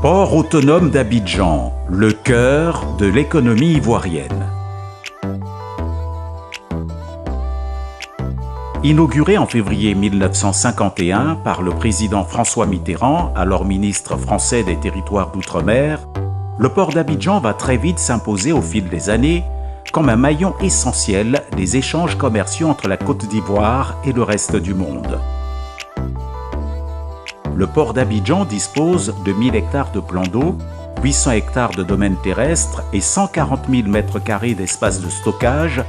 Port autonome d'Abidjan, le cœur de l'économie ivoirienne. Inauguré en février 1951 par le président François Mitterrand, alors ministre français des Territoires d'Outre-mer, le port d'Abidjan va très vite s'imposer au fil des années comme un maillon essentiel des échanges commerciaux entre la Côte d'Ivoire et le reste du monde. Le port d'Abidjan dispose de 1000 hectares de plans d'eau, 800 hectares de domaines terrestres et 140 000 m² d'espace de stockage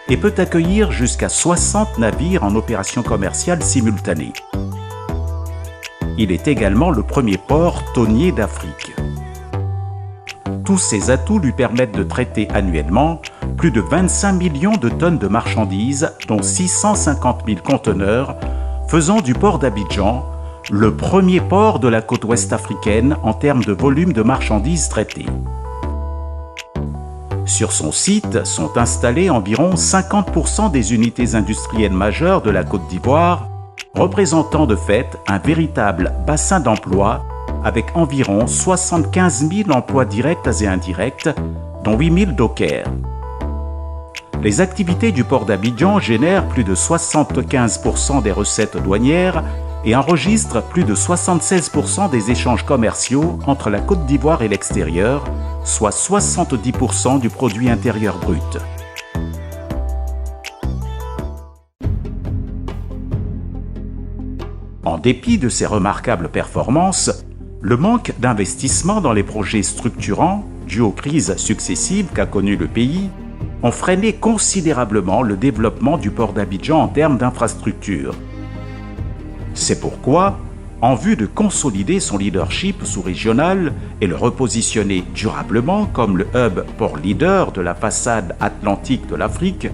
et peut accueillir jusqu'à 60 navires en opération commerciale simultanée. Il est également le premier port tonnier d'Afrique. Tous ces atouts lui permettent de traiter annuellement plus de 25 millions de tonnes de marchandises, dont 650 000 conteneurs, faisant du port d'Abidjan le premier port de la côte ouest africaine en termes de volume de marchandises traitées. Sur son site sont installées environ 50% des unités industrielles majeures de la Côte d'Ivoire, représentant de fait un véritable bassin d'emploi avec environ 75 000 emplois directs et indirects, dont 8 000 dockers. Les activités du port d'Abidjan génèrent plus de 75% des recettes douanières et enregistrent plus de 76% des échanges commerciaux entre la Côte d'Ivoire et l'extérieur, soit 70% du produit intérieur brut. En dépit de ces remarquables performances, le manque d'investissement dans les projets structurants, dû aux crises successives qu'a connues le pays, ont freiné considérablement le développement du port d'Abidjan en termes d'infrastructures. C'est pourquoi, en vue de consolider son leadership sous-régional et le repositionner durablement comme le hub port leader de la façade atlantique de l'Afrique,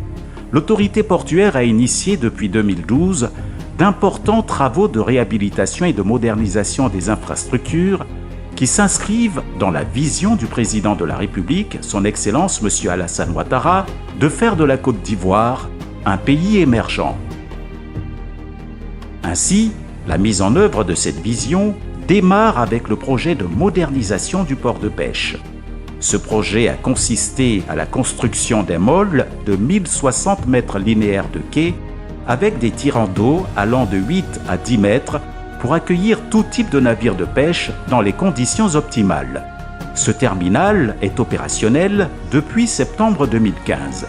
l'autorité portuaire a initié depuis 2012 d'importants travaux de réhabilitation et de modernisation des infrastructures qui s'inscrivent dans la vision du président de la République, son Excellence M. Alassane Ouattara, de faire de la Côte d'Ivoire un pays émergent. Ainsi, la mise en œuvre de cette vision démarre avec le projet de modernisation du port de pêche. Ce projet a consisté à la construction d'un môle de 1060 mètres linéaires de quai avec des tirants d'eau allant de 8 à 10 mètres pour accueillir tout type de navire de pêche dans les conditions optimales. Ce terminal est opérationnel depuis septembre 2015.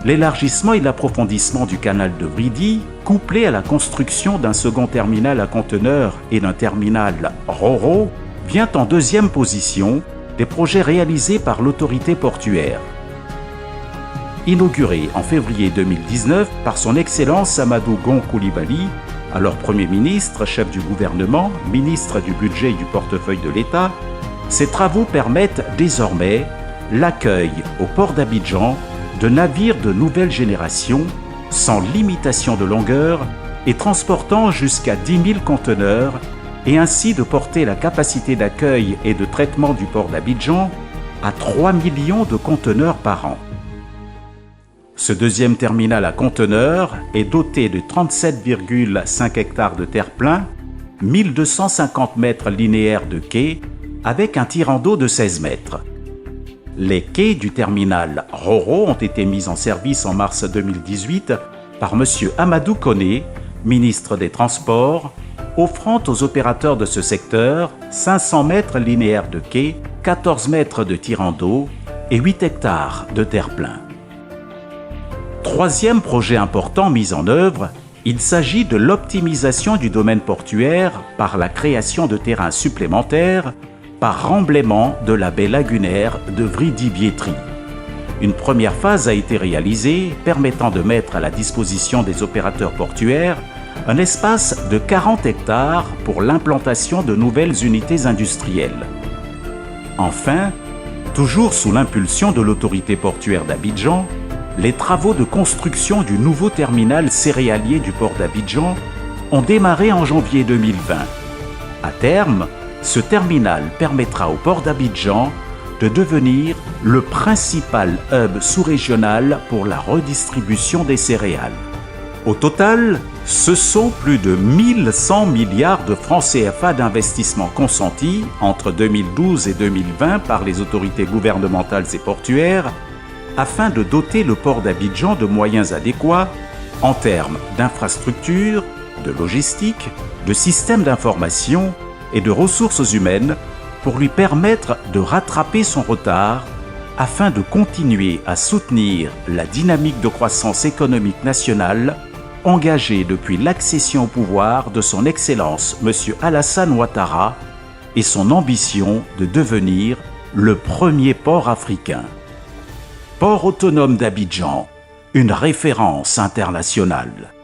L'élargissement et l'approfondissement du canal de Vridi, couplé à la construction d'un second terminal à conteneurs et d'un terminal Ro-Ro, vient en deuxième position des projets réalisés par l'autorité portuaire. Inauguré en février 2019 par son Excellence Amadou Gon Coulibaly, alors Premier ministre, chef du gouvernement, ministre du budget et du portefeuille de l'État, ces travaux permettent désormais l'accueil au port d'Abidjan de navires de nouvelle génération, sans limitation de longueur et transportant jusqu'à 10 000 conteneurs, et ainsi de porter la capacité d'accueil et de traitement du port d'Abidjan à 3 millions de conteneurs par an. Ce deuxième terminal à conteneurs est doté de 37,5 hectares de terre-plein, 1250 mètres linéaires de quais, avec un tirant d'eau de 16 mètres. Les quais du terminal Ro-Ro ont été mis en service en mars 2018 par M. Amadou Koné, ministre des Transports, offrant aux opérateurs de ce secteur 500 mètres linéaires de quais, 14 mètres de tirant d'eau et 8 hectares de terre-plein. Troisième projet important mis en œuvre, il s'agit de l'optimisation du domaine portuaire par la création de terrains supplémentaires par remblaiement de la baie lagunaire de Vridi-Biétry. Une première phase a été réalisée permettant de mettre à la disposition des opérateurs portuaires un espace de 40 hectares pour l'implantation de nouvelles unités industrielles. Enfin, toujours sous l'impulsion de l'autorité portuaire d'Abidjan, les travaux de construction du nouveau terminal céréalier du port d'Abidjan ont démarré en janvier 2020. À terme, ce terminal permettra au port d'Abidjan de devenir le principal hub sous-régional pour la redistribution des céréales. Au total, ce sont plus de 1100 milliards de francs CFA d'investissement consentis entre 2012 et 2020 par les autorités gouvernementales et portuaires afin de doter le port d'Abidjan de moyens adéquats en termes d'infrastructures, de logistique, de systèmes d'information et de ressources humaines pour lui permettre de rattraper son retard afin de continuer à soutenir la dynamique de croissance économique nationale engagée depuis l'accession au pouvoir de son Excellence M. Alassane Ouattara et son ambition de devenir le premier port africain. Port autonome d'Abidjan, une référence internationale.